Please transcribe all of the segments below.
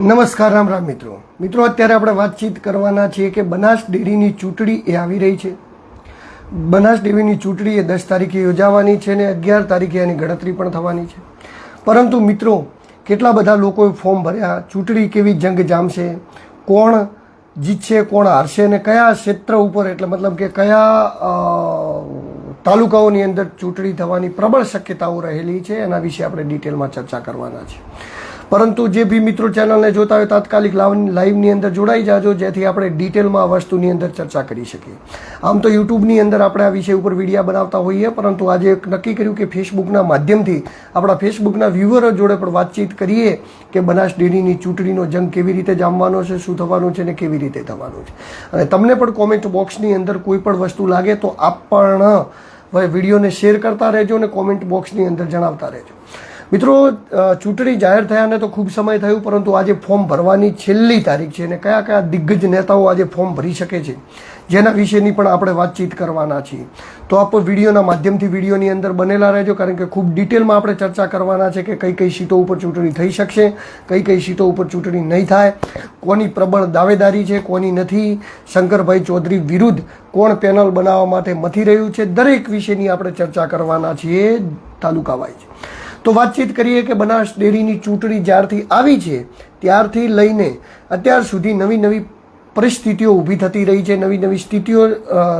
નમસ્કાર, રામ રામ મિત્રો અત્યારે આપણે વાતચીત કરવાના છીએ કે બનાસ ડેરીની ચૂંટણી એ આવી રહી છે. બનાસ ડેરીની ચૂંટણી એ 10 તારીખે યોજાવાની છે અને 11 તારીખે એની ગણતરી પણ થવાની છે. પરંતુ મિત્રો, કેટલા બધા લોકોએ ફોર્મ ભર્યા, ચૂંટણી કેવી જંગ જામશે, કોણ જીતશે, કોણ હારશે અને કયા ક્ષેત્ર ઉપર, એટલે મતલબ કે કયા તાલુકાઓની અંદર ચૂંટણી થવાની પ્રબળ શક્યતાઓ રહેલી છે, એના વિશે આપણે ડિટેલમાં ચર્ચા કરવાના છે. પરંતુ જે બી મિત્રો ચેનલને જોતા હોય તાત્કાલિક લાઈવની અંદર જોડાઈ જાજો, જેથી આપણે ડિટેલમાં આ વસ્તુની અંદર ચર્ચા કરી શકીએ. આમ તો યુટ્યુબની અંદર આપણે આ વિષય ઉપર વિડીયો બનાવતા હોઈએ, પરંતુ આજે એક નક્કી કર્યું કે ફેસબુકના માધ્યમથી આપણા ફેસબુકના વ્યુઅરો જોડે પણ વાતચીત કરીએ કે બનાસ ડેરીની ચૂંટણીનો જંગ કેવી રીતે જામવાનો છે, શું થવાનું છે અને કેવી રીતે થવાનું છે. અને તમને પણ કોમેન્ટ બોક્સની અંદર કોઈ પણ વસ્તુ લાગે તો આપ પણ વિડીયોને શેર કરતા રહેજો અને કોમેન્ટ બોક્સની અંદર જણાવતા રહેજો. મિત્રો, ચૂંટણી જાહેર થયાને તો ખૂબ સમય થયું, પરંતુ આજે ફોર્મ ભરવાની છેલ્લી તારીખ છે અને કયા કયા દિગ્ગજ નેતાઓ આજે ફોર્મ ભરી શકે છે, જેના વિશેની પણ આપણે વાતચીત કરવાના છીએ. તો આપ વિડીયોના માધ્યમથી વિડીયોની અંદર બનેલા રહેજો, કારણ કે ખૂબ ડિટેલમાં આપણે ચર્ચા કરવાના છે કે કઈ કઈ સીટો ઉપર ચૂંટણી થઈ શકશે, કઈ કઈ સીટો ઉપર ચૂંટણી નહીં થાય, કોની પ્રબળ દાવેદારી છે, કોની નથી, શંકરભાઈ ચૌધરી વિરુદ્ધ કોણ પેનલ બનાવવા માટે મથી રહ્યું છે, દરેક વિશેની આપણે ચર્ચા કરવાના છીએ તાલુકા વાઇઝ. તો વાતચીત કરીએ કે બનાસ ડેરીની ચૂંટણી જ્યારથી આવી છે ત્યારથી લઈને અત્યાર સુધી નવી નવી પરિસ્થિતિઓ ઊભી થતી રહી છે, નવી નવી સ્થિતિઓ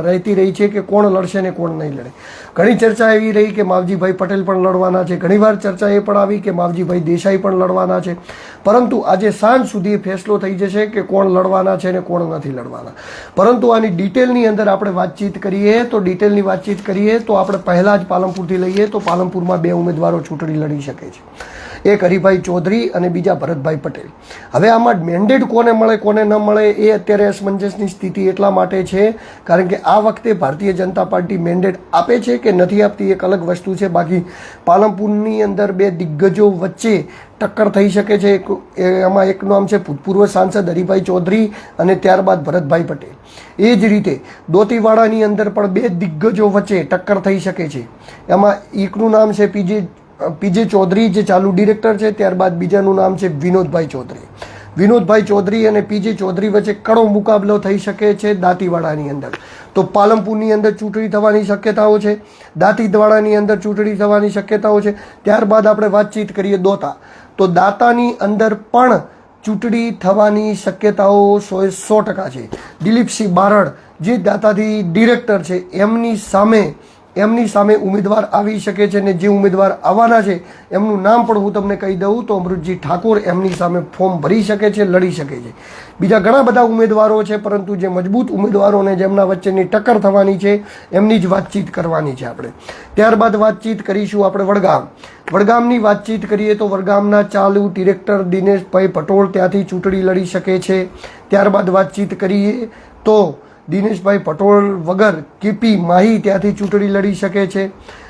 રહેતી રહી છે કે કોણ લડશે ને કોણ નહીં લડે. ઘણી ચર્ચા એવી રહી કે માવજીભાઈ પટેલ પણ લડવાના છે, ઘણીવાર ચર્ચા એ પણ આવી કે માવજીભાઈ દેસાઈ પણ લડવાના છે. પરંતુ આજે સાંજ સુધી ફેસલો થઈ જશે કે કોણ લડવાના છે ને કોણ નથી લડવાના. પરંતુ આની ડિટેલની અંદર આપણે વાતચીત કરીએ તો આપણે પહેલાં જ પાલનપુરથી લઈએ તો પાલનપુરમાં 2 ઉમેદવારો ચૂંટણી લડી શકે છે. એક હરિભાઈ ચૌધરી અને બીજા ભરતભાઈ પટેલ. હવે આમાં મેન્ડેટ કોને મળે કોને ન મળે એ અત્યારે અસમંજસની સ્થિતિ એટલા માટે છે કારણ કે આ વખતે ભારતીય જનતા પાર્ટી મેન્ડેટ આપે છે કે નથી આપતી એક અલગ વસ્તુ છે. બાકી પાલનપુરની અંદર 2 દિગ્ગજો વચ્ચે ટક્કર થઈ શકે છે. એમાં એક નામ છે ભૂતપૂર્વ સાંસદ હરિભાઈ ચૌધરી અને ત્યારબાદ ભરતભાઈ પટેલ. એ જ રીતે દોતીવાડાની અંદર પણ 2 દિગ્ગજો વચ્ચે ટક્કર થઈ શકે છે. એમાં એકનું નામ છે પીજે ચૌધરી, જે ચાલુ ડિરેક્ટર છે, ત્યારબાદ બીજાનું નામ છે વિનોદભાઈ ચૌધરી. વિનોદભાઈ ચૌધરી અને પીજે ચૌધરી વચ્ચે કડો મુકાબલો થઈ શકે છે દાંતીવાડાની અંદર. તો પાલનપુરની અંદર ચૂંટણી થવાની શક્યતાઓ છે, દાંતીવાડાની અંદર ચૂંટણી થવાની શક્યતાઓ છે. ત્યારબાદ આપણે વાતચીત કરીએ દોતા, તો દાંતાની અંદર પણ ચૂંટણી થવાની શક્યતાઓ 100% છે. દિલીપસિંહ બારડ જે દાંતાથી ડિરેક્ટર છે એમની સામે ઉમેદવાર આવી શકે છે અને જે ઉમેદવાર આવવાના છે એમનું નામ પણ હું તમને કહી દઉં તો અમૃતજી ઠાકોર એમની સામે ફોર્મ ભરી શકે છે, લડી શકે છે. બીજા ઘણા બધા ઉમેદવારો છે, પરંતુ જે મજબૂત ઉમેદવારોને જેમના વચ્ચેની ટક્કર થવાની છે એમની જ વાતચીત કરવાની છે આપણે. ત્યારબાદ વાતચીત કરીશું આપણે વડગામની વાતચીત કરીએ તો વડગામના ચાલુ ડિરેક્ટર દિનેશભાઈ પટોળ ત્યાંથી ચૂંટણી લડી શકે છે. ત્યારબાદ વાતચીત કરીએ તો દિનેશભાઈ પટોળ વગર કેપી માહી ત્યાંથી ચૂંટણી લડી શકે છે.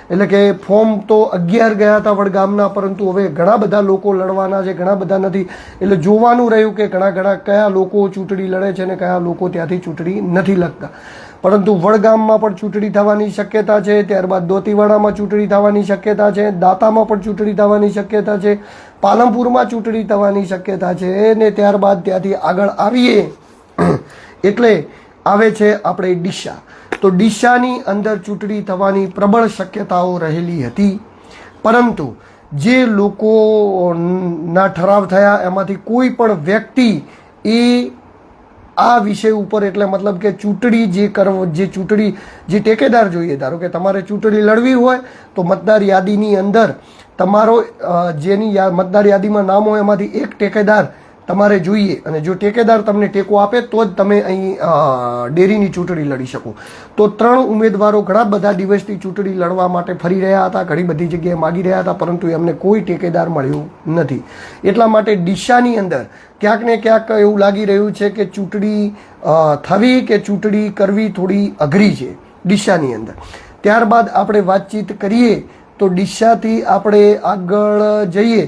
એટલે કે ફોર્મ તો 11 ગયા હતા વડગામના, પરંતુ હવે ઘણા બધા લોકો લડવાના છે, ઘણા બધા નથી. એટલે જોવાનું રહ્યું કે ઘણા કયા લોકો ચૂંટણી લડે છે અને કયા લોકો ત્યાંથી ચૂંટણી નથી લડતા. પરંતુ વડગામમાં પણ ચૂંટણી થવાની શક્યતા છે. ત્યારબાદ દોતીવાડામાં ચૂંટણી થવાની શક્યતા છે, દાંતામાં પણ ચૂંટણી થવાની શક્યતા છે, પાલનપુરમાં ચૂંટણી થવાની શક્યતા છે અને ત્યારબાદ ત્યાંથી આગળ આવીએ એટલે આવે છે આપણે ડીસા. તો ડીસાની અંદર ચૂંટણી થવાની પ્રબળ શક્યતાઓ રહેલી હતી, પરંતુ જે લોકોના ઠરાવ થયા એમાંથી કોઈ પણ વ્યક્તિ એ આ વિષય ઉપર, એટલે મતલબ કે ચૂંટણી જે ટેકેદાર જોઈએ, ધારો કે તમારે ચૂંટણી લડવી હોય તો મતદાર યાદીની અંદર તમારો જેની મતદાર યાદીમાં નામ હોય એમાંથી એક ટેકેદાર તમારે જોઈએ, અને જો ટેકેદાર તમને ટેકો આપે તો જ તમે અહીં ડેરીની ચૂંટણી લડી શકો. તો 3 ઉમેદવારો ઘણા બધા દિવસથી ચૂંટણી લડવા માટે ફરી રહ્યા હતા, ઘણી બધી જગ્યાએ માગી રહ્યા હતા, પરંતુ એમને કોઈ ટેકેદાર મળ્યું નથી. એટલા માટે ડીસાની અંદર ક્યાંક ને ક્યાંક એવું લાગી રહ્યું છે કે ચૂંટણી થવી કે ચૂંટણી કરવી થોડી અઘરી છે ડીસાની અંદર. ત્યારબાદ આપણે વાતચીત કરીએ તો ડીસાથી આપણે આગળ જઈએ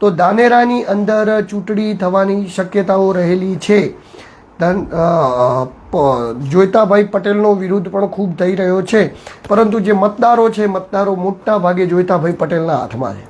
તો ધાનેરાની અંદર ચૂંટણી થવાની શક્યતાઓ રહેલી છે. જોઈતાભાઈ પટેલનો વિરોધ પણ ખૂબ થઈ રહ્યો છે, પરંતુ જે મતદારો મોટા ભાગે જોઈતાભાઈ પટેલના હાથમાં છે.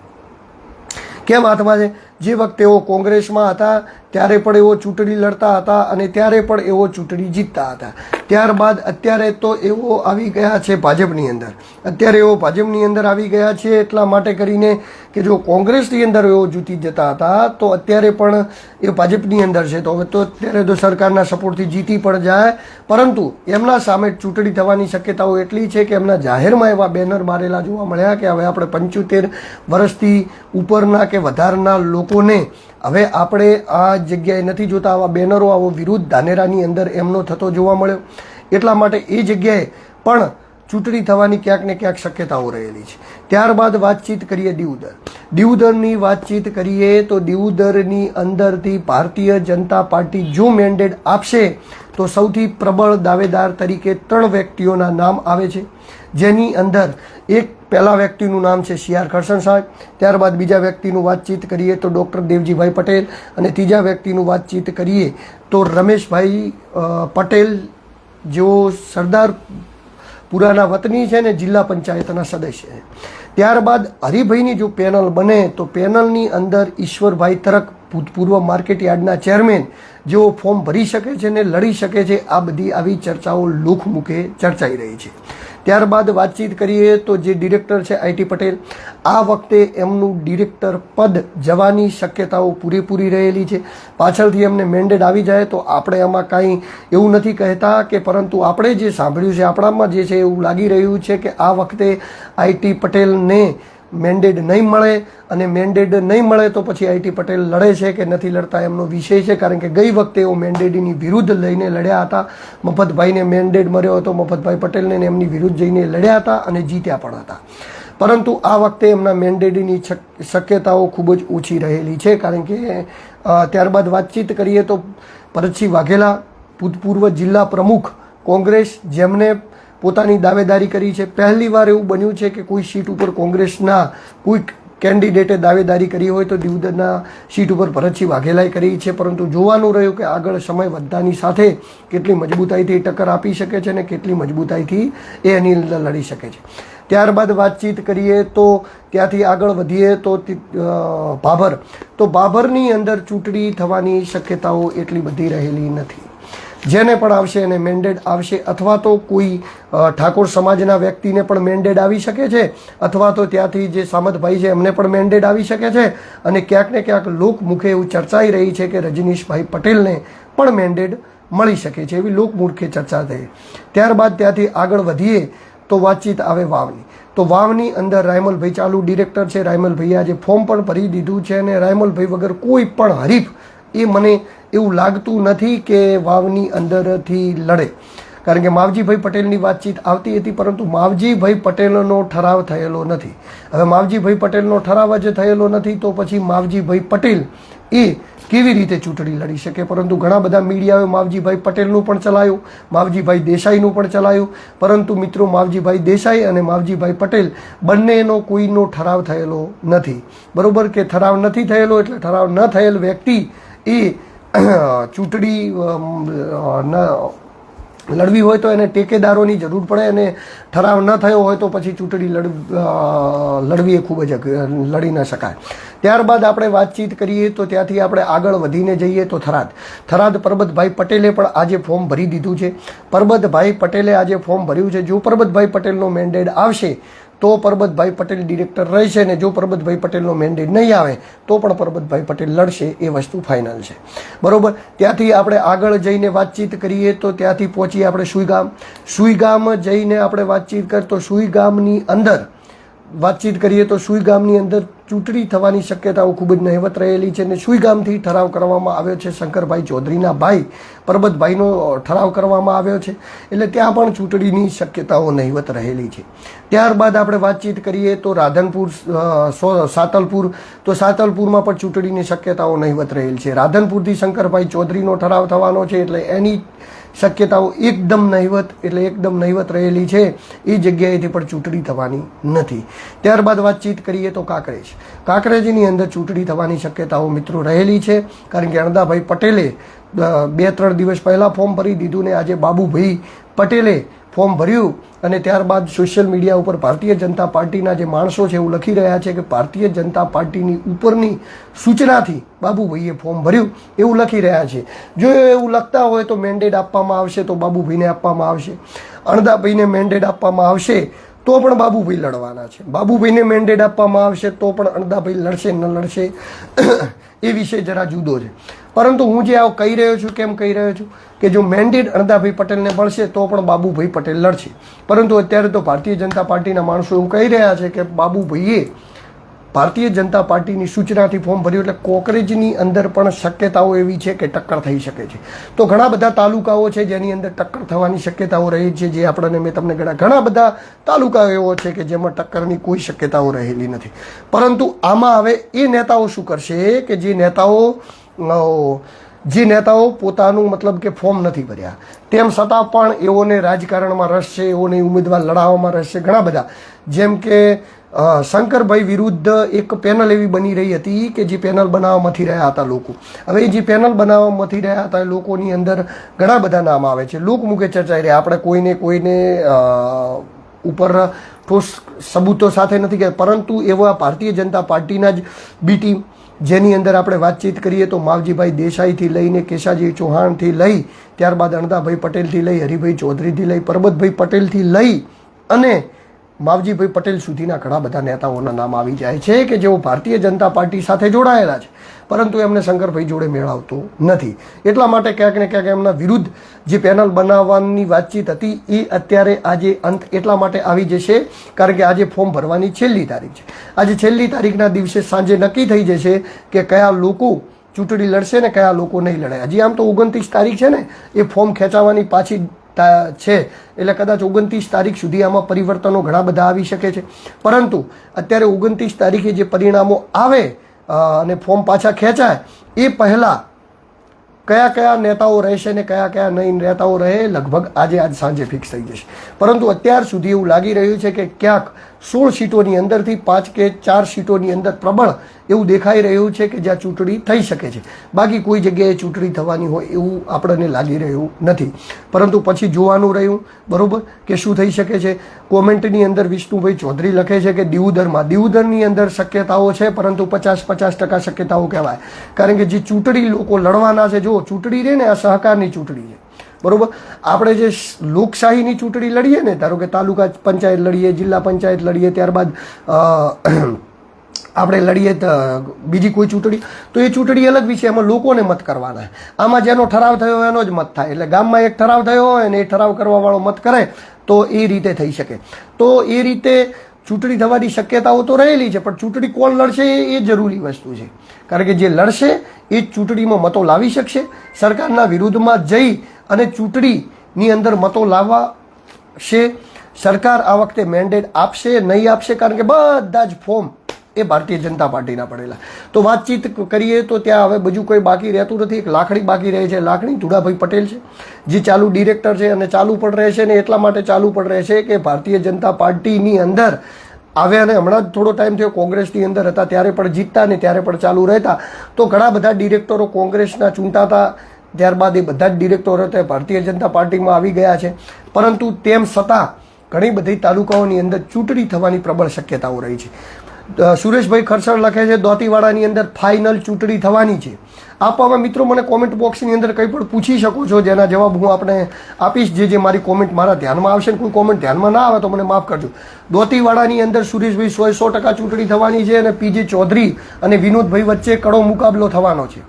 કેમ હાથમાં છે? જે વખતે એઓ કોંગ્રેસમાં હતા ત્યારે પણ એઓ ચૂંટણી લડતા હતા અને ત્યારે પણ એઓ ચૂંટણી જીતતા હતા. ત્યારબાદ અત્યારે તો એઓ આવી ગયા છે ભાજપની અંદર. અત્યારે એઓ ભાજપની અંદર આવી ગયા છે એટલા માટે કરીને કે જો કોંગ્રેસની અંદર એઓ જીતી જતા હતા તો અત્યારે પણ એ ભાજપની અંદર છે, તો હવે તો અત્યારે તો સરકારના સપોર્ટથી જીતી પણ જાય, પરંતુ એમના સામે ચૂંટણી થવાની શક્યતાઓ એટલી છે કે એમના જાહેરમાં એવા બેનર મારેલા જોવા મળ્યા કે હવે આપણે 75 વર્ષથી ઉપરના કે વધારના લોકોને હવે આપણે આ જગ્યાએ નથી જોતા. આવા બેનરો, આવો વિરોધ ધાનેરાની અંદર એમનો થતો જોવા મળ્યો. એટલા માટે એ જગ્યાએ પણ ચૂંટણી થવાની ક્યાંક ને ક્યાંક શક્યતાઓ રહેલી છે. ત્યારબાદ વાતચીત કરીએ દિયોદર. દિયોદરની વાતચીત કરીએ તો દિયોદરની અંદરથી ભારતીય જનતા પાર્ટી જો મેન્ડેટ આપશે તો સૌથી પ્રબળ દાવેદાર તરીકે 3 વ્યક્તિઓના નામ આવે છે, જેની અંદર એક પહેલા વ્યક્તિનું નામ છે CR કરશન સાહેબ, ત્યારબાદ બીજા વ્યક્તિનું વાતચીત કરીએ તો ડૉક્ટર દેવજીભાઈ પટેલ અને ત્રીજા વ્યક્તિનું વાતચીત કરીએ તો રમેશભાઈ પટેલ, જેઓ સરદારપુરાના વતની છે ને જિલ્લા પંચાયતના સદસ્ય છે. ત્યારબાદ હરિભાઈની જો પેનલ બને તો પેનલની અંદર ઈશ્વરભાઈ તરક, ભૂતપૂર્વ માર્કેટ યાર્ડના ચેરમેન, જેઓ ફોર્મ ભરી શકે છે ને લડી શકે છે. આ બધી આવી ચર્ચાઓ લોકમુખે ચર્ચાઈ રહી છે. ત્યારબાદ વાતચીત કરીએ તો જે ડિરેક્ટર છે IT પટેલ, આ વખતે એમનું ડિરેક્ટર પદ જવાની શક્યતાઓ પૂરેપૂરી રહેલી છે. પાછળથી એમને મેન્ડેટ આવી જાય તો આપણે આમાં કાંઈ એવું નથી કહેતા કે, પરંતુ આપણે જે સાંભળ્યું છે આપણામાં જે છે એવું લાગી રહ્યું છે કે આ વખતે IT પટેલને મેન્ડેટ નહીં મળે, અને મેન્ડેટ નહીં મળે તો પછી IT પટેલ લડે છે કે નથી લડતા એમનો વિષય છે. કારણ કે ગઈ વખતે એઓ મેન્ડેટની વિરુદ્ધ લઈને લડ્યા હતા. મફતભાઈને મેન્ડેટ મળ્યો હતો, મફતભાઈ પટેલને એમની વિરુદ્ધ જઈને લડ્યા હતા અને જીત્યા પણ હતા. પરંતુ આ વખતે એમના મેન્ડેટની શક્યતાઓ ખૂબ જ ઓછી રહેલી છે. કારણ કે ત્યારબાદ વાતચીત કરીએ તો ભરતસિંહ વાઘેલા, ભૂતપૂર્વ જિલ્લા પ્રમુખ કોંગ્રેસ, જેમને પોતાની દાવેદારી કરી છે. પહેલીવાર એવું બન્યું છે કે કોઈ સીટ ઉપર કોંગ્રેસના કોઈ કેન્ડિડેટે દાવેદારી કરી હોય તો દિયોદરના સીટ ઉપર ભરતસિંહ વાઘેલાએ કરી છે. પરંતુ જોવાનું રહ્યું કે આગળ સમય વધતાની સાથે કેટલી મજબૂતાઈથી ટક્કર આપી શકે છે અને કેટલી મજબૂતાઈથી એ એની અંદર લડી શકે છે. ત્યારબાદ વાતચીત કરીએ તો ત્યાંથી આગળ વધીએ તો ભાભર, તો ભાભરની અંદર ચૂંટણી થવાની શક્યતાઓ એટલી બધી રહેલી નથી. જેને પણ આવશે એને મેન્ડેટ આવશે, અથવા તો કોઈ ઠાકોર સમાજના વ્યક્તિને પણ મેન્ડેટ આવી શકે છે, અથવા તો ત્યાંથી જે સામતભાઈ છે એમને પણ મેન્ડેટ આવી શકે છે. અને ક્યાંક ને ક્યાંક લોકમુખે એવું ચર્ચાઈ રહી છે કે રજનીશભાઈ પટેલને પણ મેન્ડેટ મળી શકે છે, એવી લોકમુખે ચર્ચા થઈ. ત્યારબાદ ત્યાંથી આગળ વધીએ તો વાતચીત આવે વાવની. તો વાવની અંદર રાયમલભાઈ ચાલુ ડિરેક્ટર છે. રાયમલભાઈએ આજે ફોર્મ પણ ભરી દીધું છે અને રાયમલભાઈ વગર કોઈ પણ હરીફ એ મને એવું લાગતું નથી કે વાવની અંદરથી લડે. કારણ કે માવજીભાઈ પટેલની વાતચીત આવતી હતી, પરંતુ માવજીભાઈ પટેલનો ઠરાવ થયેલો નથી. હવે માવજીભાઈ પટેલનો ઠરાવ જ થયેલો નથી તો પછી માવજીભાઈ પટેલ એ કેવી રીતે ચૂંટણી લડી શકે. પરંતુ ઘણા બધા મીડિયાએ માવજીભાઈ પટેલનું પણ ચલાવ્યું, માવજીભાઈ દેસાઈનું પણ ચલાવ્યું, પરંતુ મિત્રો માવજીભાઈ દેસાઈ અને માવજીભાઈ પટેલ બંનેનો કોઈનો ઠરાવ થયેલો નથી. બરોબર કે ઠરાવ નથી થયેલો એટલે ઠરાવ ન થયેલ વ્યક્તિ એ ચૂંટણી લડવી હોય તો એને ટેકેદારોની જરૂર પડે, અને ઠરાવ ન થયો હોય તો પછી ચૂંટણી લડવી એ ખૂબ જ લડી ન શકાય. ત્યારબાદ આપણે વાતચીત કરીએ તો ત્યાંથી આપણે આગળ વધીને જઈએ તો થરાદ પરબતભાઈ પટેલે પણ આજે ફોર્મ ભરી દીધું છે. પરબતભાઈ પટેલે આજે ફોર્મ ભર્યું છે. જો પરબતભાઈ પટેલનો મેન્ડેટ આવશે તો પરબતભાઈ પટેલ ડિરેક્ટર રહેશે, ને જો પરબતભાઈ પટેલનો મેન્ડેટ નહીં આવે તો પણ પરબતભાઈ પટેલ લડશે, એ વસ્તુ ફાઇનલ છે. બરાબર. ત્યાંથી આપણે આગળ જઈને વાતચીત કરીએ તો ત્યાંથી પહોંચીએ આપણે સુઈગામ. સુઈગામ જઈને આપણે વાતચીત કરીએ તો સુઈગામની અંદર વાતચીત કરીએ તો સુઈગામની અંદર ચૂંટણી થવાની શક્યતાઓ ખૂબ જ નહિવત રહેલી છે. અને સુઈગામથી ઠરાવ કરવામાં આવ્યો છે શંકરભાઈ ચૌધરીના ભાઈ પરબતભાઈનો ઠરાવ કરવામાં આવ્યો છે, એટલે ત્યાં પણ ચૂંટણીની શક્યતાઓ નહિવત રહેલી છે. ત્યારબાદ આપણે વાતચીત કરીએ તો રાધનપુર, સાતલપુર, તો સાતલપુરમાં પણ ચૂંટણીની શક્યતાઓ નહિવત રહેલ છે. રાધનપુરથી શંકરભાઈ ચૌધરીનો ઠરાવ થવાનો છે એટલે એની શક્યતાઓ એકદમ નહિવત રહેલી છે. એ જગ્યાએથી પણ ચૂંટણી થવાની નથી. ત્યારબાદ વાતચીત કરીએ તો કાંકરેજની અંદર ચૂંટણી થવાની શક્યતાઓ મિત્રો રહેલી છે. કારણ કે અણદાભાઈ પટેલે 2-3 દિવસ પહેલાં ફોર્મ ભરી દીધું ને આજે બાબુભાઈ પટેલે ફોર્મ ભર્યું અને ત્યારબાદ સોશિયલ મીડિયા ઉપર ભારતીય જનતા પાર્ટીના જે માણસો છે એવું લખી રહ્યા છે કે ભારતીય જનતા પાર્ટીની ઉપરની સૂચનાથી બાબુભાઈએ ફોર્મ ભર્યું એવું લખી રહ્યા છે. જો એવું લખતા હોય તો મેન્ડેટ આપવામાં આવશે તો બાબુભાઈને આપવામાં આવશે, અણદાભાઈને મેન્ડેટ આપવામાં આવશે તો પણ બાબુભાઈ લડવાના છે, બાબુભાઈને મેન્ડેટ આપવામાં આવશે તો પણ અણદાભાઈ લડશે ન લડશે એ વિષય જરા જુદો છે. પરંતુ હું જે આ કહી રહ્યો છું, કેમ કહી રહ્યો છું કે જો મેન્ડેટ અણદાભાઈ પટેલને મળશે તો પણ બાબુભાઈ પટેલ લડશે. પરંતુ અત્યારે તો ભારતીય જનતા પાર્ટીના માણસો એવું કહી રહ્યા છે કે બાબુભાઈએ ભારતીય જનતા પાર્ટીની સૂચનાથી ફોર્મ ભર્યું એટલે કોંકરેજની અંદર પણ શક્યતાઓ એવી છે કે ટક્કર થઈ શકે છે. તો ઘણા બધા તાલુકાઓ છે જેની અંદર ટક્કર થવાની શક્યતાઓ રહી છે, જે આપણને મેં તમને ઘણા બધા તાલુકાઓ એવો છે કે જેમાં ટક્કરની કોઈ શક્યતાઓ રહેલી નથી. પરંતુ આમાં હવે એ નેતાઓ શું કરશે કે જે નેતાઓ પોતાનું મતલબ કે ફોર્મ નથી ભર્યા તેમ છતાં પણ એઓને રાજકારણમાં રસ છે, એઓને ઉમેદવાર લડાવવામાં રસ છે. ઘણા બધા જેમ કે શંકરભાઈ વિરુદ્ધ એક પેનલ એવી બની રહી હતી કે જે પેનલ બનાવવામાંથી રહ્યા હતા લોકો. હવે જે પેનલ બનાવવામાંથી રહ્યા હતા એ લોકોની અંદર ઘણા બધા નામ આવે છે, લોકમુખે ચર્ચાઈ રહ્યા. આપણે કોઈને ઉપર ઠોસ સબૂતો સાથે નથી કહેતા, પરંતુ એવા ભારતીય જનતા પાર્ટીના જ બી ટીમ જેની અંદર આપણે વાતચીત કરીએ તો માવજીભાઈ દેસાઈથી લઈને કેશાજી ચૌહાણથી લઈ, ત્યારબાદ અણદાભાઈ પટેલથી લઈ, હરિભાઈ ચૌધરીથી લઈ, પરબતભાઈ પટેલથી લઈ અને માવજીભાઈ પટેલ સુધીના ઘણા બધા નેતાઓના નામ આવી જાય છે કે જેઓ ભારતીય જનતા પાર્ટી સાથે જોડાયેલા છે, પરંતુ એમને શંકરભાઈ જોડે મેળવતો નથી. એટલા માટે ક્યાંક ને ક્યાંક એમના વિરુદ્ધ જે પેનલ બનાવવાની વાતચીત હતી એ અત્યારે આજે અંત એટલા માટે આવી જશે કારણ કે આજે ફોર્મ ભરવાની છેલ્લી તારીખ છે. આજે છેલ્લી તારીખના દિવસે સાંજે નક્કી થઈ જશે કે કયા લોકો ચૂંટણી લડશે ને કયા લોકો નહીં લડે. હજી આમ તો 29 તારીખ છે ને એ ફોર્મ ખેંચાવાની પાછી છે, એટલે કદાચ 29 તારીખ સુધી આમાં પરિવર્તનો ઘણા બધા આવી શકે છે. પરંતુ અત્યારે 29 તારીખે જે પરિણામો આવે અને ફોર્મ પાછા ખેંચાય એ પહેલાં કયા નેતાઓ રહેશે ને કયા નહીં નેતાઓ રહે લગભગ આજ સાંજે ફિક્સ થઈ જશે. પરંતુ અત્યાર સુધી એવું લાગી રહ્યું છે કે ક્યાંક 16 સીટોની અંદરથી 5 કે 4 સીટોની અંદર પ્રબળ એવું દેખાઈ રહ્યું છે કે જ્યાં ચૂંટણી થઈ શકે છે. બાકી કોઈ જગ્યાએ ચૂંટણી થવાની હોય એવું આપણને લાગી રહ્યું નથી. પરંતુ પછી જોવાનું રહ્યું બરાબર કે શું થઈ શકે છે. કોમેન્ટની અંદર વિષ્ણુભાઈ ચૌધરી લખે છે કે દીવદરની અંદર શક્યતાઓ છે, પરંતુ 50% શક્યતાઓ કહેવાય. કારણ કે જે ચૂંટણી લોકો લડવાના છે, જો ચૂંટણી રહે ને આ સહકારની ચૂંટણી છે બરોબર. આપણે જે લોકશાહીની ચૂંટણી લડીએ ને, ધારો કે તાલુકા પંચાયત લડીએ, જિલ્લા પંચાયત લડીએ, ત્યારબાદ આપણે લડીએ બીજી કોઈ ચૂંટણી, તો એ ચૂંટણી અલગ વિશે, એમાં લોકોને મત કરવાના. આમાં જેનો ઠરાવ થયો એનો જ મત થાય. એટલે ગામમાં એક ઠરાવ થયો હોય ને એ ઠરાવ કરવાવાળો મત કરે તો એ રીતે થઈ શકે. તો એ રીતે ચૂંટણી થવાની શક્યતાઓ તો રહેલી છે, પણ ચૂંટણી કોણ લડશે એ જરૂરી વસ્તુ છે. કારણ કે જે લડશે એ ચૂંટણીમાં મતો લાવી શકશે. સરકારના વિરુદ્ધમાં જઈ અને ચૂંટણીની અંદર મતો લાવવા છે. સરકાર આ વખતે મેન્ડેટ આપશે નહીં આપશે, કારણ કે બધા જ ફોર્મ એ ભારતીય જનતા પાર્ટીના પડેલા. તો વાતચીત કરીએ તો ત્યાં હવે બીજું કોઈ બાકી રહેતું નથી. એક લાખણી બાકી રહે છે. લાખણી ધુડાભાઈ પટેલ છે જે ચાલુ ડિરેક્ટર છે અને ચાલુ પણ રહેશે ને એટલા માટે ચાલુ પણ રહેશે કે ભારતીય જનતા પાર્ટીની અંદર આવે અને હમણાં જ થોડો ટાઈમ થયો કોંગ્રેસની અંદર હતા ત્યારે પણ જીતતા ને ત્યારે પણ ચાલુ રહેતા. તો ઘણા બધા ડિરેક્ટરો કોંગ્રેસના ચૂંટાતા, ત્યારબાદ એ બધા જ ડિરેક્ટરો હતા ભારતીય જનતા પાર્ટીમાં આવી ગયા છે. પરંતુ તેમ છતાં ઘણી બધી તાલુકાઓની અંદર ચૂંટણી થવાની પ્રબળ શક્યતાઓ રહી છે. સુરેશભાઈ ખરસડ લખે છે દોતીવાડાની અંદર ફાઇનલ ચૂંટણી થવાની છે. આપવામાં મિત્રો મને કોમેન્ટ બોક્સની અંદર કંઈ પણ પૂછી શકો છો, જેના જવાબ હું આપણે આપીશ. જે મારી કોમેન્ટ મારા ધ્યાનમાં આવશે ને કોઈ કોમેન્ટ ધ્યાનમાં ના આવે તો મને માફ કરજો. દોતીવાડાની અંદર સુરેશભાઈ 100% ચૂંટણી થવાની છે અને પીજે ચૌધરી અને વિનોદભાઈ વચ્ચે કડો મુકાબલો થવાનો છે.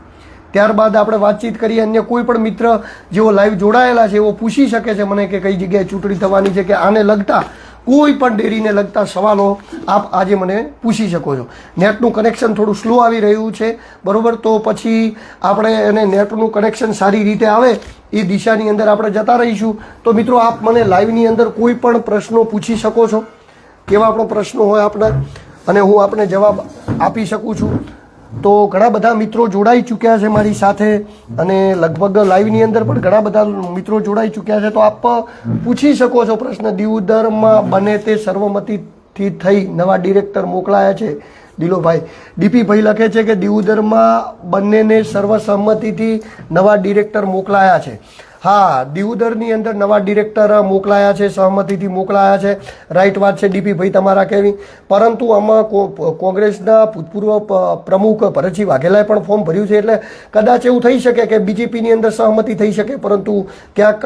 ત્યારબાદ આપણે વાતચીત કરીએ. અન્ય કોઈ પણ મિત્ર જેઓ લાઈવ જોડાયેલા છે એવો પૂછી શકે છે મને કે કઈ જગ્યાએ ચૂંટણી થવાની છે, કે આને લગતા કોઈ પણ ડેરીને લગતા સવાલો આપ આજે મને પૂછી શકો છો. નેટનું કનેક્શન થોડું સ્લો આવી રહ્યું છે બરાબર, તો પછી આપણે એને નેટનું કનેક્શન સારી રીતે આવે એ દિશાની અંદર આપણે જતા રહીશું. તો મિત્રો આપ મને લાઈવની અંદર કોઈ પણ પ્રશ્નો પૂછી શકો છો, કેવા પણ પ્રશ્નો હોય આપણા, અને હું આપને જવાબ આપી શકું છું. તો ઘણા બધા મિત્રો જોડાઈ ચૂક્યા છે મારી સાથે અને લગભગ લાઈવની અંદર પણ ઘણા બધા મિત્રો જોડાઈ ચૂક્યા છે. તો આપ પૂછી શકો છો પ્રશ્ન. દીવદરમાં બને તે સર્વમતિથી થઈ નવા ડિરેક્ટર મોકલાયા છે. દિલોભાઈ ડીપી ભાઈ લખે છે કે દીવદરમાં બંનેને સર્વસંમતિથી નવા ડિરેક્ટર મોકલાયા છે. હા, દિયોદરની અંદર નવા ડિરેક્ટર મોકલાયા છે, સહમતિથી મોકલાયા છે. રાઈટ વાત છે ડીપી ભાઈ તમારા કહેવી. પરંતુ આમાં કોંગ્રેસના ભૂતપૂર્વ પ્રમુખ ભરતસિંહ વાઘેલાએ પણ ફોર્મ ભર્યું છે, એટલે કદાચ એવું થઈ શકે કે બીજેપીની અંદર સહમતિ થઈ શકે, પરંતુ ક્યાંક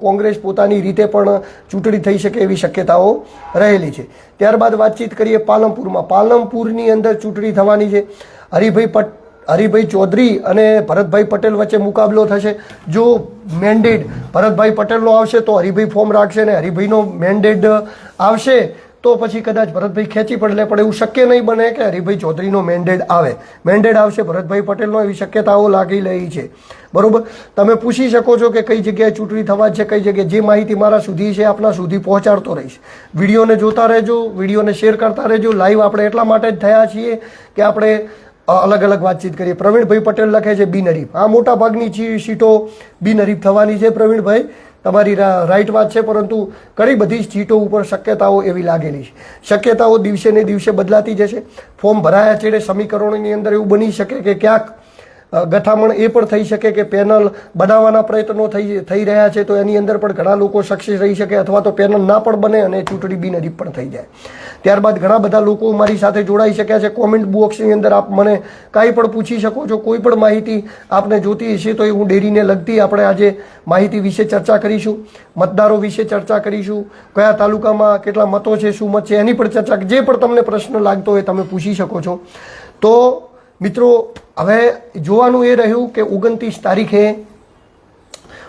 કોંગ્રેસ પોતાની રીતે પણ ચૂંટણી થઈ શકે એવી શક્યતાઓ રહેલી છે. ત્યારબાદ વાતચીત કરીએ પાલનપુરમાં. પાલનપુરની અંદર ચૂંટણી થવાની છે. હરિભાઈ ચૌધરી અને ભરતભાઈ પટેલ વચ્ચે મુકાબલો થશે. જો મેન્ડેટ ભરતભાઈ પટેલનો આવશે તો હરિભાઈ ફોર્મ રાખશે, અને હરિભાઈનો મેન્ડેટ આવશે તો પછી કદાચ ભરતભાઈ ખેંચી પડે, પણ એવું શક્ય નહીં બને કે હરિભાઈ ચૌધરીનો મેન્ડેટ આવે. મેન્ડેટ આવશે ભરતભાઈ પટેલનો, એવી શક્યતાઓ લાગી રહી છે. બરોબર, તમે પૂછી શકો છો કે કઈ જગ્યાએ ચૂંટણી થવા છે, કઈ જગ્યાએ. જે માહિતી મારા સુધી છે આપના સુધી પહોંચાડતો રહીશ. વિડીયોને જોતા રહેજો, વિડીયોને શેર કરતા રહેજો. લાઈવ આપણે એટલા માટે જ થયા છીએ કે આપણે અલગ અલગ વાતચીત કરીએ. પ્રવીણભાઈ પટેલ લખે છે બિનહરીફ. આ મોટા ભાગની સીટો બિનહરીફ થવાની છે પ્રવીણભાઈ, તમારી રાઈટ વાત છે, પરંતુ ઘણી બધી સીટો ઉપર શક્યતાઓ એવી લાગેલી છે. શક્યતાઓ દિવસે ને દિવસે બદલાતી જશે. ફોર્મ ભરાયા છે, સમીકરણોની અંદર એવું બની શકે કે ક્યાંક ગઠામણ એ પણ થઈ શકે કે પેનલ બનાવવાના પ્રયત્નો થઈ રહ્યા છે, તો એની અંદર પણ ઘણા લોકો સક્સેસ રહી શકે, અથવા તો પેનલ ના પણ બને અને ચૂંટણી બિનહરીફ પણ થઈ જાય. ત્યારબાદ ઘણા બધા લોકો મારી સાથે જોડાઈ શક્યા છે. કોમેન્ટ બોક્સની અંદર આપ મને કાંઈ પણ પૂછી શકો છો. કોઈ પણ માહિતી આપને જોતી હશે તો એ હું ડેરીને લગતી આપણે આજે માહિતી વિશે ચર્ચા કરીશું. મતદારો વિશે ચર્ચા કરીશું. કયા તાલુકામાં કેટલા મતો છે, શું મત છે, એની પણ ચર્ચા. જે પણ તમને પ્રશ્ન લાગતો હોય તમે પૂછી શકો છો. તો મિત્રો, હવે જોવાનું એ રહ્યું કે 29 તારીખે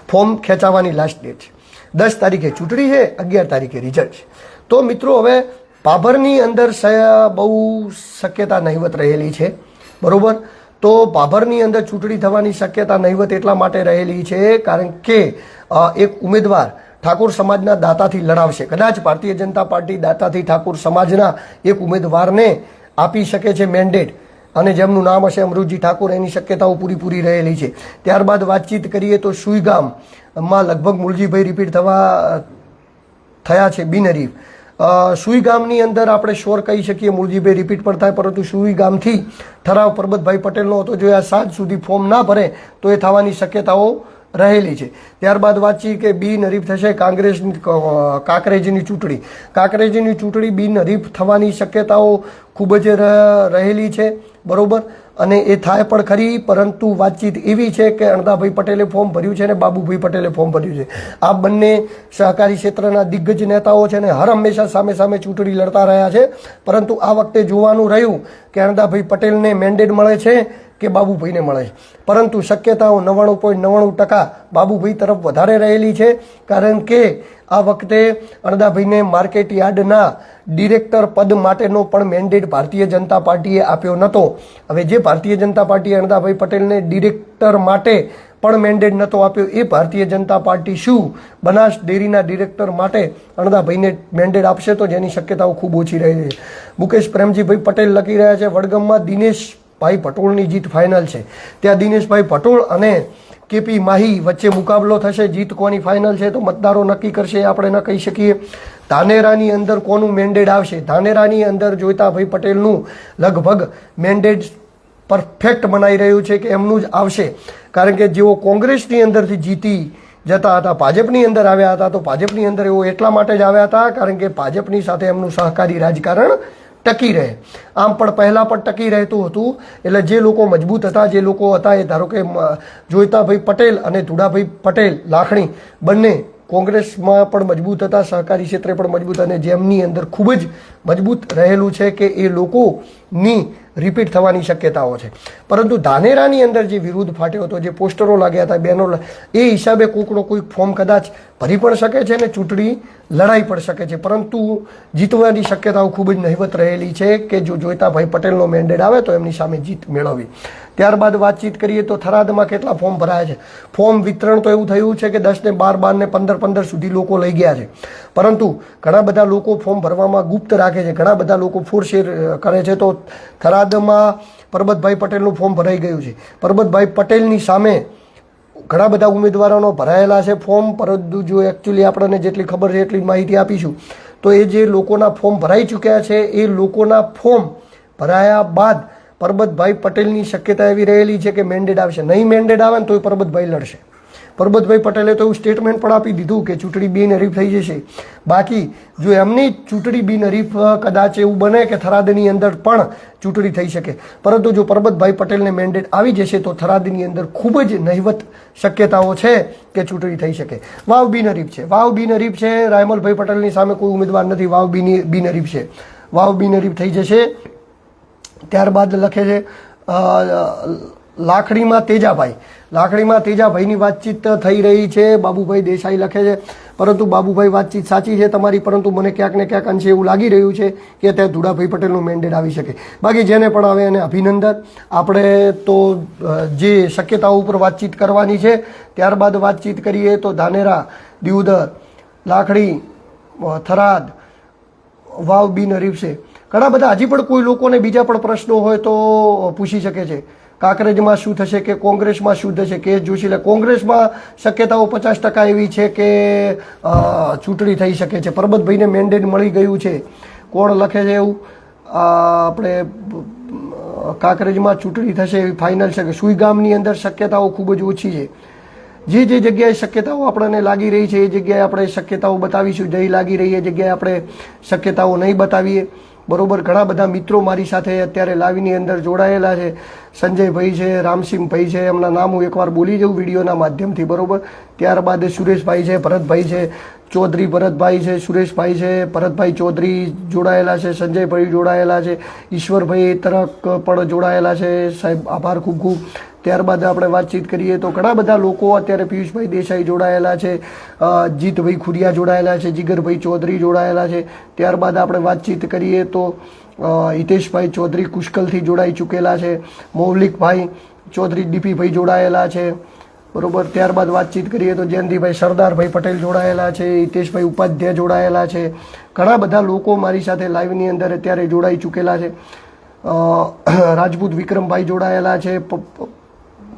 ફોર્મ ખેંચાવાની લાસ્ટ ડેટ છે. 10 તારીખે ચૂંટણી છે, 11 તારીખે રિઝલ્ટ છે. તો મિત્રો, હવે ભાભરની અંદર બહુ શક્યતા નહીવત રહેલી છે. બરોબર, તો ભાભરની અંદર ચૂંટણી થવાની શક્યતા નહીવત એટલા માટે રહેલી છે કારણ કે એક ઉમેદવાર ઠાકોર સમાજના દાતાથી લડાવશે. કદાચ ભારતીય જનતા પાર્ટી દાતાથી ઠાકોર સમાજના એક ઉમેદવારને આપી શકે છે મેન્ડેટ, અને જેમનું નામ હશે અમૃતજી ઠાકોર, એની શક્યતાઓ પૂરી રહેલી છે. ત્યારબાદ વાતચીત કરીએ તો સુઈગામમાં લગભગ મૂળજીભાઈ રિપીટ થયા છે બિનહરીફ. સુઈગામની અંદર આપણે શ્યોર કહી શકીએ મૂળજીભાઈ રિપીટ પણ થાય, પરંતુ સુઈગામથી ઠરાવ પરબતભાઈ પટેલનો હતો. જો આ સાંજ સુધી ફોર્મ ના ભરે તો એ થવાની શક્યતાઓ રહેલી છે. ત્યારબાદ વાતચીત કે બિનહરીફ થશે કાંકરેજની ચૂંટણી. કાંકરેજની ચૂંટણી બિનહરીફ થવાની શક્યતાઓ ખૂબ જ રહેલી છે. બરોબર, અને એ થાય પણ ખરી, પરંતુ વાતચીત એવી છે કે અણદાભાઈ પટેલે ફોર્મ ભર્યું છે અને બાબુભાઈ પટેલે ફોર્મ ભર્યું છે. આ બંને સહકારી ક્ષેત્રના દિગ્ગજ નેતાઓ છે અને હર હંમેશા સામે ચૂંટણી લડતા રહ્યા છે. પરંતુ આ વખતે જોવાનું રહ્યું કે અણદાભાઈ પટેલને મેન્ડેટ મળે છે કે બાબુભાઈને મળે છે. પરંતુ શક્યતાઓ 99.99% બાબુભાઈ તરફ વધારે રહેલી છે, કારણ કે આ વખતે અણદાભાઈને માર્કેટ યાર્ડના ડિરેક્ટર પદ માટેનો પણ મેન્ડેટ ભારતીય જનતા પાર્ટીએ આપ્યો નહોતો. હવે જે ભારતીય જનતા પાર્ટીએ અણદાભાઈ પટેલને ડિરેક્ટર માટે પણ મેન્ડેટ નહોતો આપ્યો, એ ભારતીય જનતા પાર્ટી શું બનાસ ડેરીના ડિરેક્ટર માટે અણદાભાઈને મેન્ડેટ આપશે? તો જેની શક્યતાઓ ખૂબ ઓછી રહી છે. મુકેશ પ્રેમજીભાઈ પટેલ લખી રહ્યા છે વડગામમાં દિનેશભાઈ ભટોળની જીત ફાઇનલ છે. ત્યાં દિનેશભાઈ ભટોળ અને કેપી માહી વચ્ચે મુકાબલો થશે. જીત કોની ફાઇનલ છે તો મતદારો નક્કી કરશે, આપણે ન કહી શકીએ. ધાનેરાની અંદર કોનું મેન્ડેટ આવશે? ધાનેરાની અંદર જોઈતાભાઈ પટેલનું લગભગ મેન્ડેટ પરફેક્ટ મનાઈ રહ્યું છે કે એમનું જ આવશે, કારણ કે જેઓ કોંગ્રેસની અંદરથી જીતી જતા હતા, ભાજપની અંદર આવ્યા હતા, તો ભાજપની અંદર એવો એટલા માટે જ આવ્યા હતા કારણ કે ભાજપની સાથે એમનું સહકારી રાજકારણ ટકી રહે. આમ પણ પહેલાં પણ ટકી રહેતું હતું. એટલે જે લોકો મજબૂત હતા, જે લોકો હતા, એ ધારો કે જોઈતાભાઈ પટેલ અને ધુડાભાઈ પટેલ લાખણી બંને કોંગ્રેસમાં પણ મજબૂત હતા, સહકારી ક્ષેત્રે પણ મજબૂત, અને જેમની અંદર ખૂબ જ મજબૂત રહેલું છે કે એ લોકોની રિપીટ થવાની શક્યતાઓ છે. પરંતુ ધાનેરાની અંદર જે વિરોધ ફાટ્યો હતો, જે પોસ્ટરો લાગ્યા હતા, બેનરો, એ હિસાબે કોઈકનો કોઈ ફોર્મ કદાચ ભરી પણ શકે છે અને ચૂંટણી લડાઈ પણ શકે છે. પરંતુ જીતવાની શક્યતાઓ ખૂબ જ નહીવત રહેલી છે કે જો જોઈતાભાઈ પટેલનો મેન્ડેટ આવે તો એમની સામે જીત મેળવવી. ત્યારબાદ વાતચીત કરીએ તો થરાદમાં કેટલા ફોર્મ ભરાયા છે. ફોર્મ વિતરણ તો એવું થયું છે કે 10 ને 12 ને 15 સુધી લોકો લઈ ગયા છે, પરંતુ ઘણા બધા લોકો ફોર્મ ભરવામાં ગુપ્ત રાખે છે, ઘણા બધા લોકો ફોરશેર કરે છે. તો થરાદમાં પરબતભાઈ પટેલનું ફોર્મ ભરાઈ ગયું છે. પરબતભાઈ પટેલની સામે ઘણા બધા ઉમેદવારોનો ભરાયેલા છે ફોર્મ, પરંતુ જો એકચ્યુઅલી આપણને જેટલી ખબર છે એટલી માહિતી આપીશું. તો એ જે લોકોના ફોર્મ ભરાઈ ચૂક્યા છે, એ લોકોના ફોર્મ ભરાયા બાદ પરબતભાઈ પટેલની શક્યતા એવી રહેલી છે કે મેન્ડેટ આવશે. નહીં મેન્ડેટ આવે ને તોય પરબતભાઈ લડશે. પરબતભાઈ પટેલે તો એવું સ્ટેટમેન્ટ પણ આપી દીધું કે ચૂંટણી બિનહરીફ થઈ જશે. બાકી જો એમની ચૂંટણી બિનહરીફ કદાચ એવું બને કે થરાદની અંદર પણ ચૂંટણી થઈ શકે, પરંતુ જો પરબતભાઈ પટેલને મેન્ડેટ આવી જશે તો થરાદની અંદર ખૂબ જ નહિવત શક્યતાઓ છે કે ચૂંટણી થઈ શકે. વાવ બિનહરીફ છે, વાવ બિનહરીફ છે. રાયમલભાઈ પટેલની સામે કોઈ ઉમેદવાર નથી. વાવ બિનહરીફ છે, વાવ બિનહરીફ થઈ જશે. ત્યારબાદ લખે છે લાખણીમાં તેજાભાઈ, લાખણીમાં તેજાભાઈની વાતચીત થઈ રહી છે. બાબુભાઈ દેસાઈ લખે છે, પરંતુ બાબુભાઈ વાતચીત સાચી છે તમારી, પરંતુ મને ક્યાંક ને ક્યાંક અંશે એવું લાગી રહ્યું છે કે ત્યાં ધુડાભાઈ પટેલનું મેન્ડેટ આવી શકે. બાકી જેને પણ આવે એને અભિનંદન. આપણે તો જે શક્યતાઓ ઉપર વાતચીત કરવાની છે ત્યારબાદ વાતચીત કરીએ તો ધાનેરા, દિયોદર, લાખણી, થરાદ, વાવ બિનહરીફ છે. ઘણા બધા હજી પણ કોઈ લોકોને બીજા પણ પ્રશ્નો હોય તો પૂછી શકે છે. કાંકરેજમાં શું થશે કે કોંગ્રેસમાં શું થશે? કેસ જોશી લે કોંગ્રેસમાં શક્યતાઓ 50% એવી છે કે ચૂંટણી થઈ શકે છે. પરબતભાઈને મેન્ડેટ મળી ગયું છે. કોણ લખે છે એવું? આપણે કાંકરેજમાં ચૂંટણી થશે એવી ફાઇનલ છે કે સુઈગામની અંદર શક્યતાઓ ખૂબ જ ઓછી છે. જે જગ્યાએ શક્યતાઓ આપણને લાગી રહી છે એ જગ્યાએ આપણે શક્યતાઓ બતાવીશું. જઈ લાગી રહી એ જગ્યાએ આપણે શક્યતાઓ નહીં બતાવીએ. બરોબર. ઘણા બધા મિત્રો મારી સાથે અત્યારે લાઈવની અંદર જોડાયેલા છે. સંજયભાઈ છે, રામસિંહભાઈ છે, એમના નામ હું એકવાર બોલી જાઉં વિડીયોના માધ્યમથી. બરોબર. ત્યારબાદ સુરેશભાઈ છે, ભરતભાઈ છે, ચૌધરી ભરતભાઈ છે, સુરેશભાઈ છે, ભરતભાઈ ચૌધરી જોડાયેલા છે, સંજયભાઈ જોડાયેલા છે, ઈશ્વરભાઈ તરક પણ જોડાયેલા છે. સાહેબ આભાર ખૂબ ખૂબ. ત્યારબાદ આપણે વાતચીત કરીએ તો ઘણા બધા લોકો અત્યારે પિયુષભાઈ દેસાઈ જોડાયેલા છે, જીતભાઈ ખુરિયા જોડાયેલા છે, જીગરભાઈ ચૌધરી જોડાયેલા છે. ત્યારબાદ આપણે વાતચીત કરીએ તો હિતેશભાઈ ચૌધરી કુશકલથી જોડાઈ ચૂકેલા છે, મૌલિકભાઈ ચૌધરી ડીપીભાઈ જોડાયેલા છે. બરોબર. ત્યારબાદ વાતચીત કરીએ તો જયંતિભાઈ સરદારભાઈ પટેલ જોડાયેલા છે, હિતેશભાઈ ઉપાધ્યાય જોડાયેલા છે. ઘણા બધા લોકો મારી સાથે લાઈવની અંદર અત્યારે જોડાઈ ચૂકેલા છે. રાજપૂત વિક્રમભાઈ જોડાયેલા છે,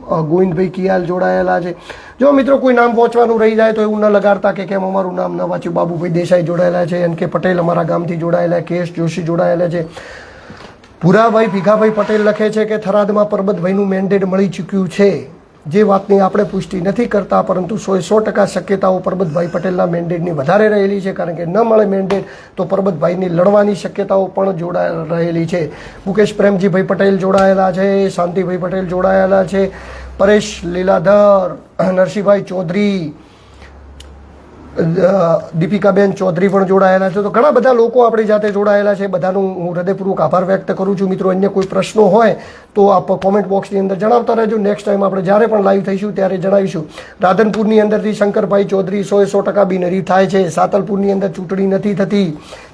ગોવિંદભાઈ કિયાલ જોડાયેલા છે. જો મિત્રો કોઈ નામ પહોંચવાનું રહી જાય તો એવું ન લગાડતા કે કેમ અમારું નામ ન વાંચ્યું. બાબુભાઈ દેસાઈ જોડાયેલા છે, એન કે પટેલ અમારા ગામથી જોડાયેલા, કેએસ જોશી જોડાયેલા છે. ભૂરાભાઈ ભીખાભાઈ પટેલ લખે છે કે થરાદમાં પરબતભાઈનું મેન્ડેટ મળી ચૂક્યું છે. જે વાતની આપણે પુષ્ટિ નથી કરતા, પરંતુ 100% શક્યતાઓ પરબતભાઈ પટેલના મેન્ડેટની વધારે રહેલી છે. કારણ કે ન મળે મેન્ડેટ તો પરબતભાઈની લડવાની શક્યતાઓ પણ જોડાઈ રહેલી છે. મુકેશ પ્રેમજીભાઈ પટેલ જોડાયેલા છે, શાંતિભાઈ પટેલ જોડાયેલા છે, પરેશ લીલાધર, નરસિંહભાઈ ચૌધરી, દીપિકાબેન ચૌધરી પણ જોડાયેલા છે. તો ઘણા બધા લોકો આપણી જાતે જોડાયેલા છે. બધાનું હું હૃદયપૂર્વક આભાર વ્યક્ત કરું છું. મિત્રો અન્ય કોઈ પ્રશ્નો હોય તો આપ કોમેન્ટ બોક્સની અંદર જણાવતા રહેજો. નેક્સ્ટ ટાઈમ આપણે જ્યારે પણ લાઈવ થઈશું ત્યારે જણાવીશું. રાધનપુરની અંદરથી શંકરભાઈ ચૌધરી 100% બિનહરીફ થાય છે. સાતલપુરની અંદર ચૂંટણી નથી થતી.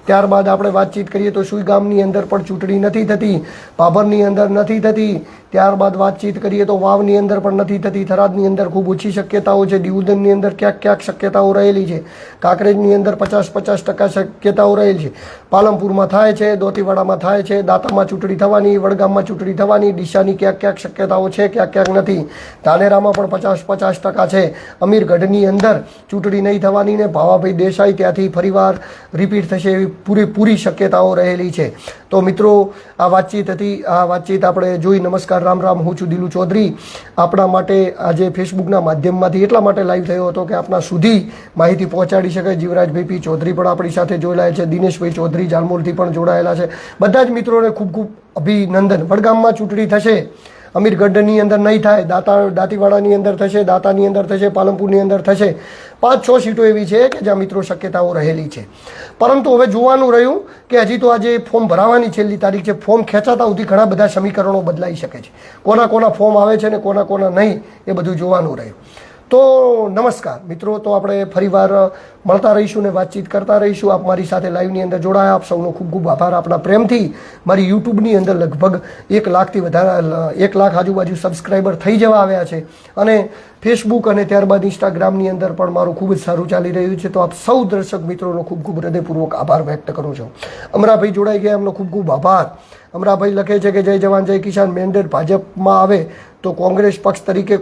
ત્યારબાદ આપણે વાતચીત કરીએ તો સુઈગામની અંદર પણ ચૂંટણી નથી થતી, ભાભરની અંદર નથી થતી. ત્યારબાદ વાતચીત કરીએ તો વાવની અંદર પણ નથી થતી, થરાદની અંદર ખૂબ ઓછી શક્યતાઓ છે, દિયોદરની અંદર ક્યાંક ક્યાંક શક્યતાઓ રહેલી છે, કાંકરેજની અંદર 50% શક્યતાઓ રહેલી છે, પાલનપુરમાં થાય છે, દોતીવાડામાં થાય છે, દાંતામાં ચૂંટણી થવાની, વડગામમાં ચૂંટણી થવાની, ડીસાની ક્યાંક ક્યાંક શક્યતાઓ છે, ક્યાંક ક્યાંક નથી, ધાનેરામાં પણ 50% છે, અમીરગઢની અંદર ચૂંટણી નહીં થવાની ને ભાવાભાઈ દેસાઈ ત્યાંથી ફરીવાર રિપીટ થશે એવી પૂરેપૂરી શક્યતાઓ રહેલી છે. તો મિત્રો આ વાતચીત હતી. આ વાતચીત આપણે જોઈ. નમસ્કાર, રામ રામ. હું છું દિલુ ચૌધરી. આપણા માટે આજે ફેસબુકના માધ્યમમાંથી એટલા માટે લાઈવ થયો હતો કે આપણા સુધી માહિતી પહોંચાડી શકાય. જીવરાજભાઈ પી ચૌધરી પણ આપણી સાથે જોડાયેલા છે, દિનેશભાઈ ચૌધરી જાલમોલથી પણ જોડાયેલા છે. બધા જ મિત્રોને ખૂબ ખૂબ અભિનંદન. વડગામમાં ચૂંટણી થશે, અમીરગઢની અંદર નહીં થાય, દાંતીવાડાની અંદર થશે, દાંતાની અંદર થશે, પાલનપુરની અંદર થશે. 5-6 સીટો એવી છે કે જ્યાં મિત્રો શક્યતાઓ રહેલી છે. પરંતુ હવે જોવાનું રહ્યું કે હજી તો આજે ફોર્મ ભરાવાની છેલ્લી તારીખ છે. ફોર્મ ખેંચાતા સુધી ઘણા બધા સમીકરણો બદલાઈ શકે છે. કોના કોના ફોર્મ આવે છે ને કોના કોના નહીં એ બધું જોવાનું રહ્યું. તો નમસ્કાર મિત્રો. તો આપણે ફરીવાર મળતા રહીશું ને વાતચીત કરતા રહીશું. આપ મારી સાથે લાઈવની અંદર જોડાયા, આપ સૌનો ખૂબ ખૂબ આભાર. આપણા પ્રેમથી મારી યુટ્યુબની અંદર લગભગ 1 લાખથી વધારે 1 લાખ આજુબાજુ સબસ્ક્રાઈબર થઈ જવા આવ્યા છે. અને ફેસબુક અને ત્યારબાદ ઇન્સ્ટાગ્રામની અંદર પણ મારું ખૂબ જ સારું ચાલી રહ્યું છે. તો આપ સૌ દર્શક મિત્રોનો ખૂબ ખૂબ હૃદયપૂર્વક આભાર વ્યક્ત કરું છું. અમરાભાઈ જોડાઈ ગયા, એમનો ખૂબ ખૂબ આભાર. અમરાભાઈ લખે છે કે જય જવાન જય કિસાન. મેન્ડેટ ભાજપમાં આવે તો કોંગ્રેસ પક્ષ તરીકે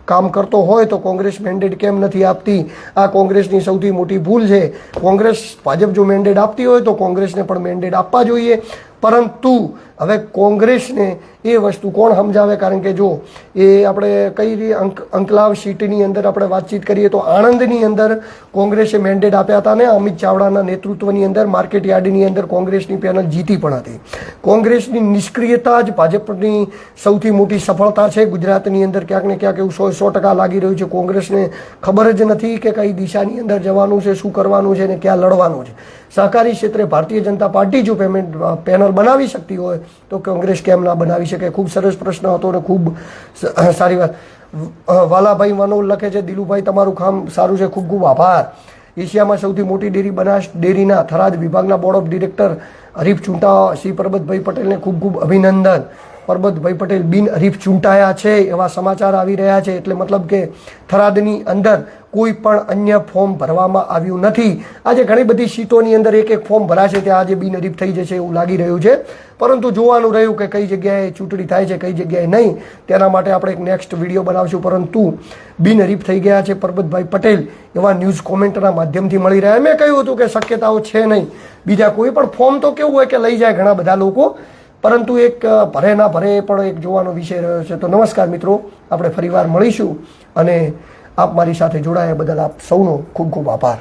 કામ કરતો હોય તો કોંગ્રેસ મેન્ડેટ કેમ નથી આપતી? આ કોંગ્રેસની સૌથી મોટી ભૂલ છે. કોંગ્રેસ ભાજપ જો મેન્ડેટ આપતી હોય તો કોંગ્રેસને પણ મેન્ડેટ આપવા જોઈએ. પરંતુ હવે કોંગ્રેસને એ વસ્તુ કોણ સમજાવે? કારણ કે જો એ આપણે કઈ અંકલાવ સીટની અંદર આપણે વાતચીત કરીએ તો આણંદની અંદર કોંગ્રેસે મેન્ડેટ આપ્યા હતા ને અમિત ચાવડાના નેતૃત્વની અંદર માર્કેટ યાર્ડની અંદર કોંગ્રેસની પેનલ જીતી પણ હતી. કોંગ્રેસની નિષ્ક્રિયતા જ ભાજપની સૌથી મોટી સફળતા છે. ગુજરાતની અંદર ક્યાંક ને ક્યાંક એવું 100% લાગી રહ્યું છે. કોંગ્રેસને ખબર જ નથી કે કઈ દિશાની અંદર જવાનું છે, શું કરવાનું છે ને ક્યાં લડવાનું છે. સહકારી ક્ષેત્રે ભારતીય જનતા પાર્ટી જો પેનલ બનાવી શકતી હોય તો કોંગ્રેસ કેમ ના બનાવી શકે? ખૂબ સરસ પ્રશ્ન હતો અને ખૂબ સારી વાત. વાલાભાઈ મનોલ લખે છે, દિલુભાઈ તમારું કામ સારું છે, ખૂબ ખૂબ આભાર. એશિયામાં સૌથી મોટી ડેરી બનાસ ડેરીના થરાદ વિભાગના બોર્ડ ઓફ ડિરેક્ટર હરીફ ચૂંટાવા શ્રી પરબતભાઈ પટેલને ખૂબ ખૂબ અભિનંદન. પરબતભાઈ પટેલ બિનહરીફ ચૂંટાયા છે એવા સમાચાર આવી રહ્યા છે. એટલે મતલબ કે થરાદની અંદર કોઈ પણ અન્ય ફોર્મ ભરવામાં આવ્યું નથી. આજે ઘણી બધી સીટોની અંદર એક એક ફોર્મ ભરાશે, ત્યાં આજે બિનહરીફ થઈ જશે એવું લાગી રહ્યું છે. પરંતુ જોવાનું રહ્યું કે કઈ જગ્યાએ ચૂંટણી થાય છે, કઈ જગ્યાએ નહીં. તેના માટે આપણે એક નેક્સ્ટ વિડીયો બનાવશું. પરંતુ બિનહરીફ થઈ ગયા છે પરબતભાઈ પટેલ એવા ન્યૂઝ કોમેન્ટના માધ્યમથી મળી રહ્યા. મેં કહ્યું હતું કે શક્યતાઓ છે નહીં. બીજા કોઈ પણ ફોર્મ તો કેવું હોય કે લઈ જાય ઘણા બધા લોકો, પરંતુ એક ભરે ના ભરે પણ એક જોવાનો વિષય રહ્યો છે. તો નમસ્કાર મિત્રો, આપણે ફરીવાર મળીશું અને આપ મારી સાથે જોડાયા બદલ આપ સૌનો ખૂબ ખૂબ આભાર.